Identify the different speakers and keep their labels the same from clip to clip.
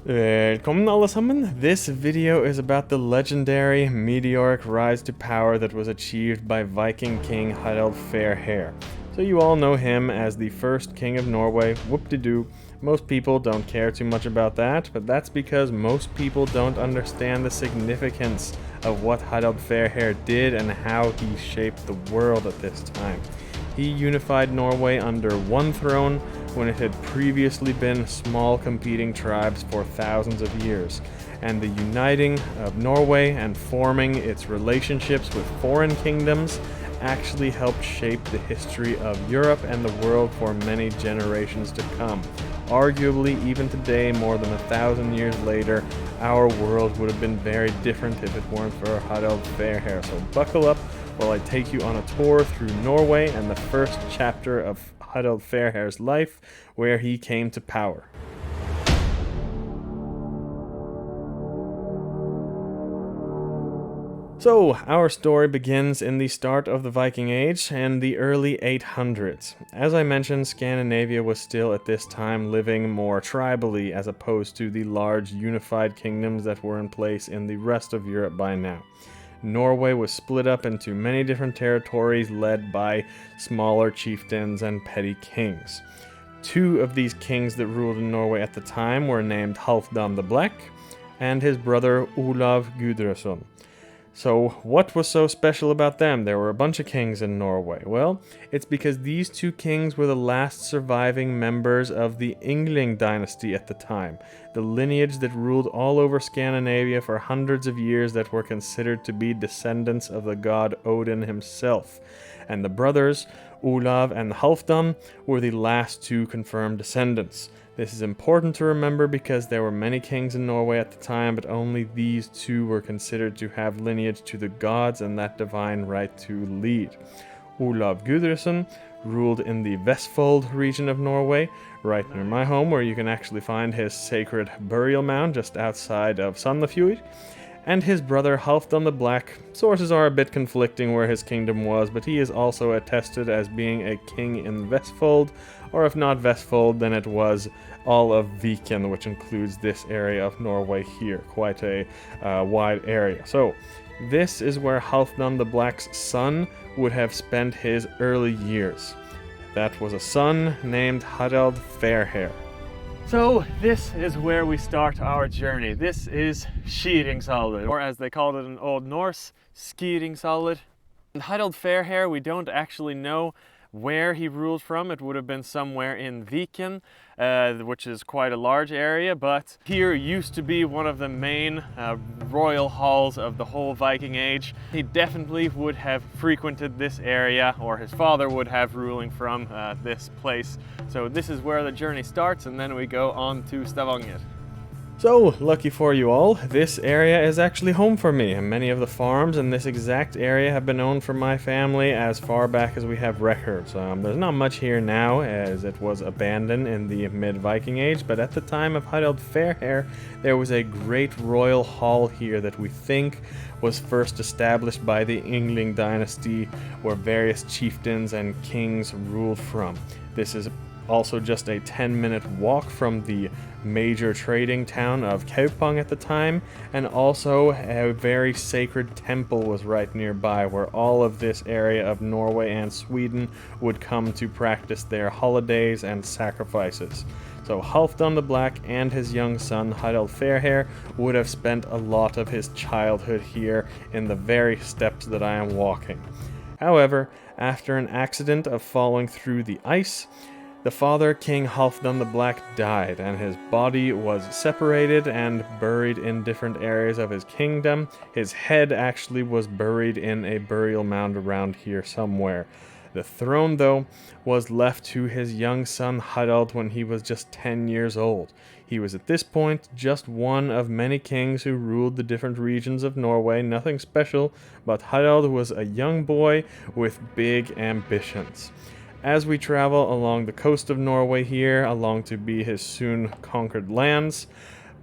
Speaker 1: Velkommen alle sammen. This video is about the legendary meteoric rise to power that was achieved by Viking King Harald Fairhair. So you all know him as the first King of Norway, whoop-de-doo. Most people don't care too much about that, but that's because most people don't understand the significance of what Harald Fairhair did and how he shaped the world at this time. He unified Norway under one throne when it had previously been small competing tribes for thousands of years, and the uniting of Norway and forming its relationships with foreign kingdoms actually helped shape the history of Europe and the world for many generations to come. Arguably, even today, more than 1,000 years later, our world would have been very different if it weren't for Harald Fairhair. So buckle up while I take you on a tour through Norway and the first chapter of Harald Fairhair's life, where he came to power. So, our story begins in the start of the Viking Age and the early 800s. As I mentioned, Scandinavia was still at this time living more tribally as opposed to the large unified kingdoms that were in place in the rest of Europe by now. Norway was split up into many different territories led by smaller chieftains and petty kings. Two of these kings that ruled in Norway at the time were named Halfdan the Black and his brother Olav Gudrøsson. So what was so special about them? There were a bunch of kings in Norway. Well, it's because these two kings were the last surviving members of the Yngling dynasty at the time, the lineage that ruled all over Scandinavia for hundreds of years that were considered to be descendants of the god Odin himself. And the brothers, Olav and Halfdan, were the last two confirmed descendants. This is important to remember because there were many kings in Norway at the time, but only these two were considered to have lineage to the gods and that divine right to lead. Olav Gudrøsson ruled in the Vestfold region of Norway, right near my home, where you can actually find his sacred burial mound just outside of Sandefjord. And his brother Halfdan the Black, sources are a bit conflicting where his kingdom was, but he is also attested as being a king in Vestfold, or if not Vestfold, then it was all of Viken, which includes this area of Norway here, quite a wide area. So, this is where Halfdan the Black's son would have spent his early years. That was a son named Harald Fairhair. So this is where we start our journey. This is Skiringshalvor, or as they called it in Old Norse, Skiringshalvor. And Harald Fairhair, we don't actually know where he ruled from. It would have been somewhere in Viken, which is quite a large area, but here used to be one of the main royal halls of the whole Viking Age. He definitely would have frequented this area, or his father would have, ruling from this place. So this is where the journey starts, and then we go on to Stavanger. So, lucky for you all, this area is actually home for me, and many of the farms in this exact area have been owned for my family as far back as we have records. There's not much here now, as it was abandoned in the mid-Viking Age, but at the time of Harald Fairhair, there was a great royal hall here that we think was first established by the Yngling dynasty, where various chieftains and kings ruled from. This is also just a 10-minute walk from the major trading town of Kaupang at the time, and also a very sacred temple was right nearby where all of this area of Norway and Sweden would come to practice their holidays and sacrifices. So Halfdan the Black and his young son Harald Fairhair would have spent a lot of his childhood here in the very steps that I am walking. However, after an accident of falling through the ice, the father, King Halfdan the Black, died, and his body was separated and buried in different areas of his kingdom. His head actually was buried in a burial mound around here somewhere. The throne, though, was left to his young son Harald when he was just 10 years old. He was at this point just one of many kings who ruled the different regions of Norway, nothing special, but Harald was a young boy with big ambitions. As we travel along the coast of Norway here, along to be his soon conquered lands,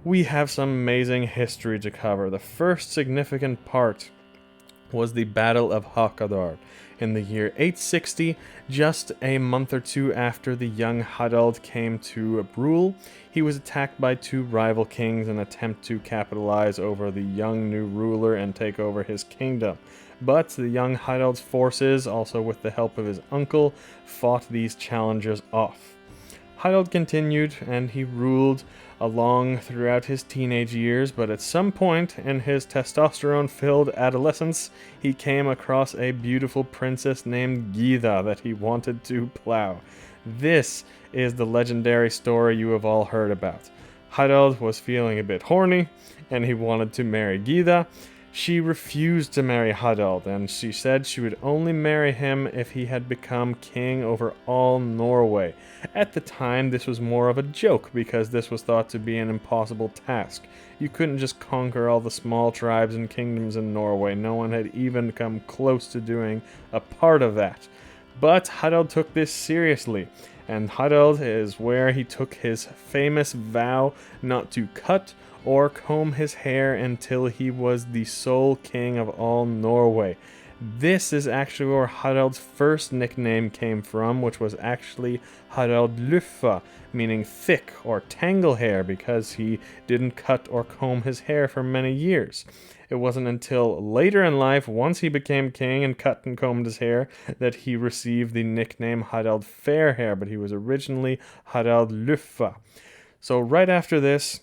Speaker 1: we have some amazing history to cover. The first significant part was the Battle of Hakadar in the year 860, just a month or two after the young Harald came to rule. He was attacked by two rival kings in an attempt to capitalize over the young new ruler and take over his kingdom. But the young Harald's forces, also with the help of his uncle, fought these challengers off. Harald continued, and he ruled along throughout his teenage years, but at some point in his testosterone-filled adolescence, he came across a beautiful princess named Gyða that he wanted to plow. This is the legendary story you have all heard about. Harald was feeling a bit horny, and he wanted to marry Gyða. She refused to marry Harald, and she said she would only marry him if he had become king over all Norway. At the time, this was more of a joke, because this was thought to be an impossible task. You couldn't just conquer all the small tribes and kingdoms in Norway. No one had even come close to doing a part of that. But Harald took this seriously, and Harald is where he took his famous vow not to cut or comb his hair until he was the sole king of all Norway. This is actually where Harald's first nickname came from, which was actually Harald Luffa, meaning thick or tangle hair, because he didn't cut or comb his hair for many years. It wasn't until later in life, once he became king and cut and combed his hair, that he received the nickname Harald Fairhair, but he was originally Harald Luffa. So right after this,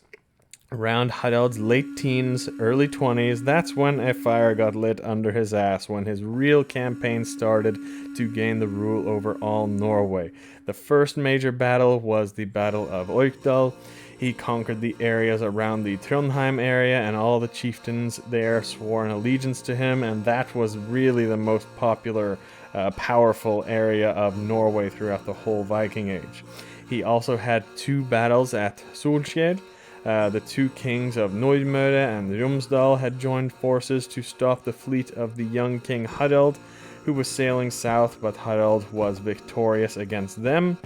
Speaker 1: around Harald's late teens, early 20s, that's when a fire got lit under his ass, when his real campaign started to gain the rule over all Norway. The first major battle was the Battle of Orkdal. He conquered the areas around the Trondheim area, and all the chieftains there swore an allegiance to him, and that was really the most popular, powerful area of Norway throughout the whole Viking Age. He also had two battles at Solskjær. The two kings of Nordmøre and Romsdal had joined forces to stop the fleet of the young king Harald, who was sailing south, but Harald was victorious against them.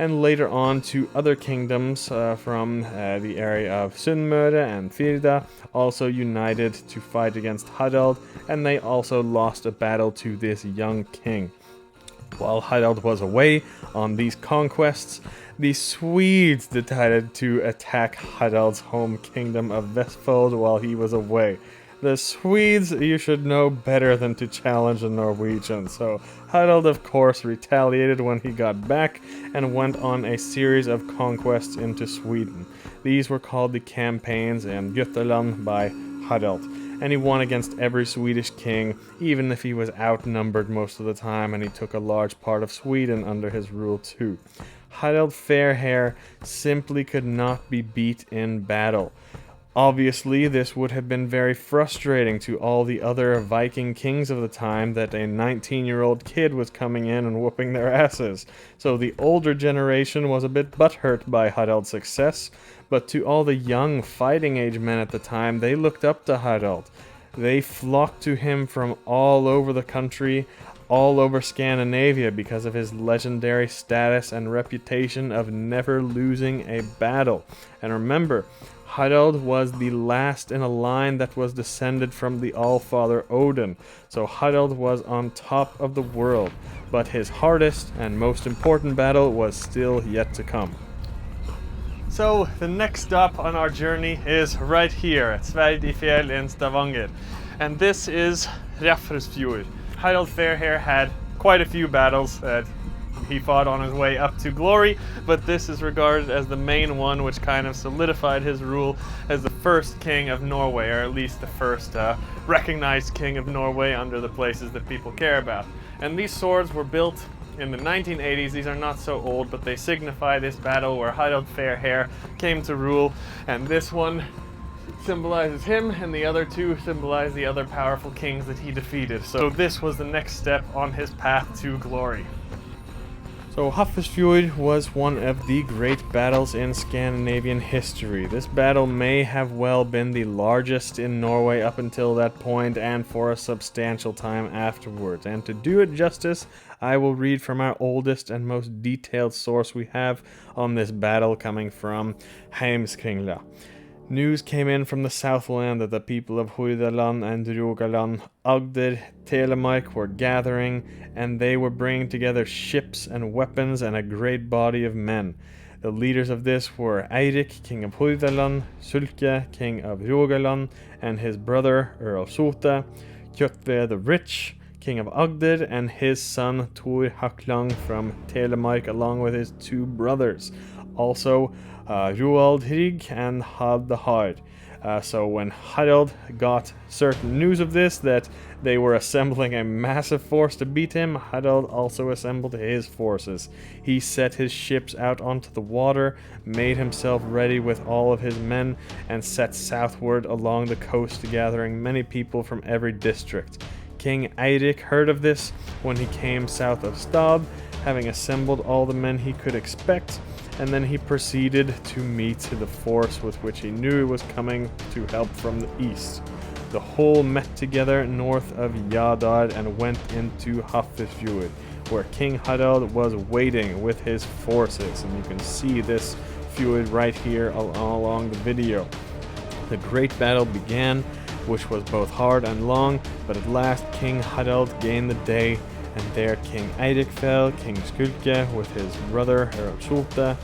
Speaker 1: And later on, two other kingdoms from the area of Sunnmøre and Firda also united to fight against Harald, and they also lost a battle to this young king. While Harald was away on these conquests, the Swedes decided to attack Harald's home kingdom of Vestfold while he was away. The Swedes, you should know better than to challenge the Norwegians, so Harald of course retaliated when he got back and went on a series of conquests into Sweden. These were called the campaigns in Götaland by Harald, and he won against every Swedish king, even if he was outnumbered most of the time, and he took a large part of Sweden under his rule too. Harald Fairhair simply could not be beat in battle. Obviously, this would have been very frustrating to all the other Viking kings of the time that a 19-year-old kid was coming in and whooping their asses. So the older generation was a bit butthurt by Harald's success, but to all the young fighting age men at the time, they looked up to Harald. They flocked to him from all over the country, all over Scandinavia, because of his legendary status and reputation of never losing a battle. And remember, Harald was the last in a line that was descended from the Allfather Odin, so Harald was on top of the world, but his hardest and most important battle was still yet to come. So the next stop on our journey is right here at Sverdifjell in Stavanger, and this is Refsfjord. Harald Fairhair had quite a few battles that he fought on his way up to glory, but this is regarded as the main one, which kind of solidified his rule as the first king of Norway, or at least the first recognized king of Norway under the places that people care about. And these swords were built in the 1980s. These are not so old, but they signify this battle where Harald Fairhair came to rule, and this one symbolizes him, and the other two symbolize the other powerful kings that he defeated. So this was the next step on his path to glory. So Hafrsfjord was one of the great battles in Scandinavian history. This battle may have well been the largest in Norway up until that point, and for a substantial time afterwards. And to do it justice, I will read from our oldest and most detailed source we have on this battle, coming from Heimskringla. News came in from the Southland that the people of Hordaland and Rogaland, Agder, Telemark were gathering, and they were bringing together ships and weapons and a great body of men. The leaders of this were Eirik, king of Hordaland, Sulke, king of Rogaland, and his brother Earl Sota, Kjotve the Rich, king of Agder, and his son Thor Haklang from Telemark, along with his 2 brothers. Also, Roald Hrig and Had the Hard. So when Harald got certain news of this, that they were assembling a massive force to beat him, Harald also assembled his forces. He set his ships out onto the water, made himself ready with all of his men, and set southward along the coast, gathering many people from every district. King Eirik heard of this when he came south of Stad, having assembled all the men he could expect, and then he proceeded to meet the force with which he knew was coming to help from the east. The whole met together north of Jadar and went into Hafrsfjord, where King Harald was waiting with his forces, and you can see this fjord right here along the video. The great battle began, which was both hard and long, but at last King Harald gained the day, and there King Eirik fell, King Skulke with his brother Earl Sota,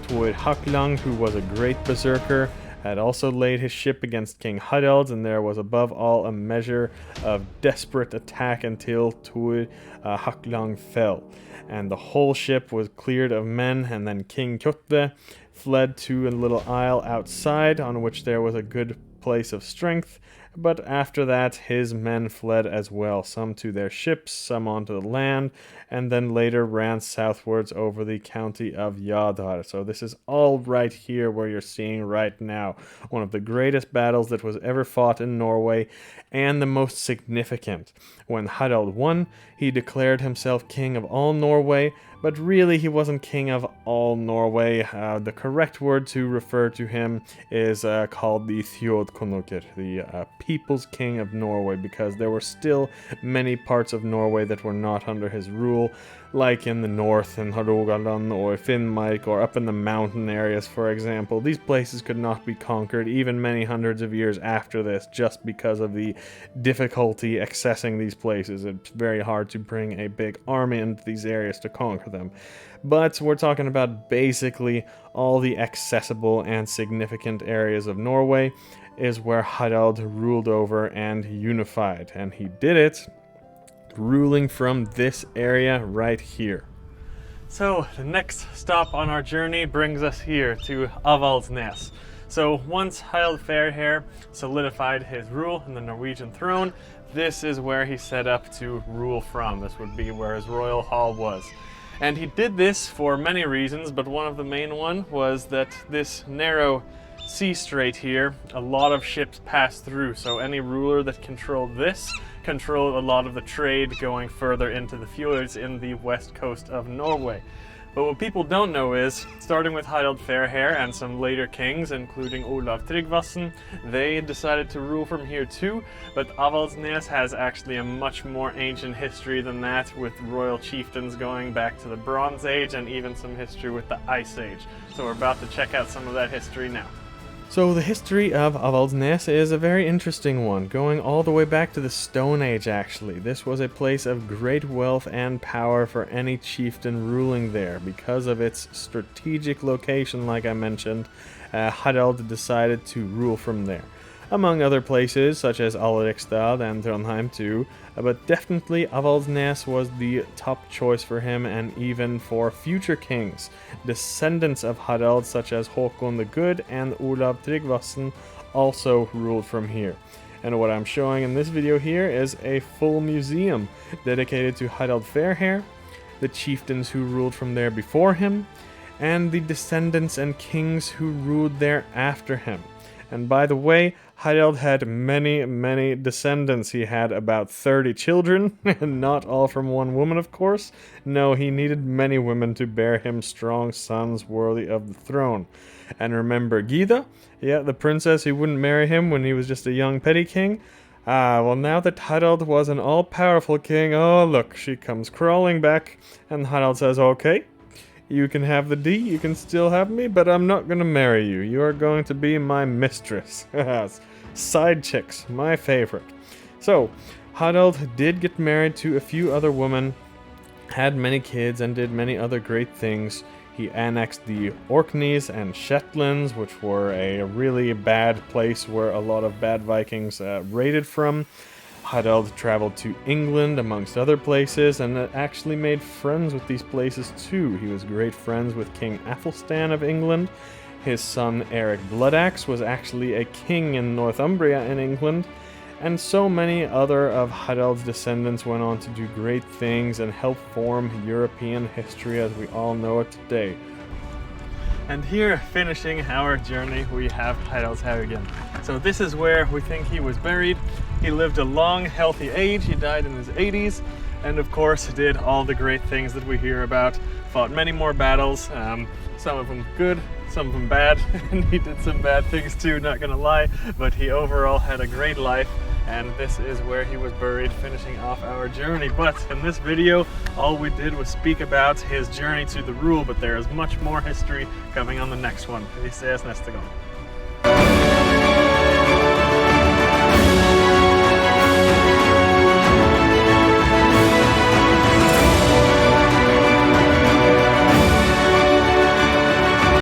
Speaker 1: Thor Haklang, who was a great berserker, had also laid his ship against King Harald, and there was above all a measure of desperate attack until Thor Haklang fell, and the whole ship was cleared of men, and then King Kjotve fled to a little isle outside on which there was a good place of strength, but after that his men fled as well, some to their ships, some onto the land, and then later ran southwards over the county of Jadar. So this is all right here where you're seeing right now. One of the greatest battles that was ever fought in Norway, and the most significant. When Harald won, he declared himself king of all Norway, but really he wasn't king of all Norway. The correct word to refer to him is called the Þjóðkonungur, the people's king of Norway, because there were still many parts of Norway that were not under his rule, like in the north in Rogaland or Finnmark, or up in the mountain areas, for example. These places could not be conquered even many hundreds of years after this, just because of the difficulty accessing these places. It's very hard to bring a big army into these areas to conquer them. But we're talking about basically all the accessible and significant areas of Norway is where Harald ruled over and unified, and he did it ruling from this area right here. So the next stop on our journey brings us here to Avaldsnes. So once Harald Fairhair solidified his rule in the Norwegian throne, this is where he set up to rule from. This would be where his royal hall was. And he did this for many reasons, but one of the main one was that this narrow sea strait here, a lot of ships passed through, so any ruler that controlled this controlled a lot of the trade going further into the fjords in the west coast of Norway. But what people don't know is, starting with Harald Fairhair and some later kings, including Olav Tryggvason, they decided to rule from here too, but Avaldsnes has actually a much more ancient history than that, with royal chieftains going back to the Bronze Age and even some history with the Ice Age. So we're about to check out some of that history now. So the history of Avaldsnes is a very interesting one, going all the way back to the Stone Age actually. This was a place of great wealth and power for any chieftain ruling there. Because of its strategic location, like I mentioned, Harald decided to rule from there. Among other places, such as Alrekstad and Trondheim too, but definitely Avaldsnes was the top choice for him, and even for future kings. Descendants of Harald, such as Haakon the Good and Olav Tryggvason, also ruled from here. And what I'm showing in this video here is a full museum dedicated to Harald Fairhair, the chieftains who ruled from there before him, and the descendants and kings who ruled there after him. And by the way, Harald had many descendants. He had about 30 children, and not all from one woman, of course. No, he needed many women to bear him strong sons worthy of the throne. And remember Gyda? Yeah, the princess who wouldn't marry him when he was just a young petty king? Well, now that Harald was an all-powerful king, oh look, she comes crawling back, and Harald says, okay, You can have the D, you can still have me, but I'm not gonna marry you. You are going to be my mistress. Side chicks, my favorite. So, Harald did get married to a few other women, had many kids, and did many other great things. He annexed the Orkneys and Shetlands, which were a really bad place where a lot of bad Vikings raided from. Harald traveled to England, amongst other places, and actually made friends with these places too. He was great friends with King Athelstan of England. His son Eric Bloodaxe was actually a king in Northumbria in England. And so many other of Harald's descendants went on to do great things and help form European history as we all know it today. And here, finishing our journey, we have Haraldshaugen. So this is where we think he was buried. He lived a long, healthy age. He died in his 80s, and of course did all the great things that we hear about. Fought many more battles, some of them good, some of them bad, and he did some bad things too, not gonna lie, but he overall had a great life, and this is where he was buried, finishing off our journey. But in this video, all we did was speak about his journey to the rule, but there is much more history coming on the next one. Vi ses nästa gång.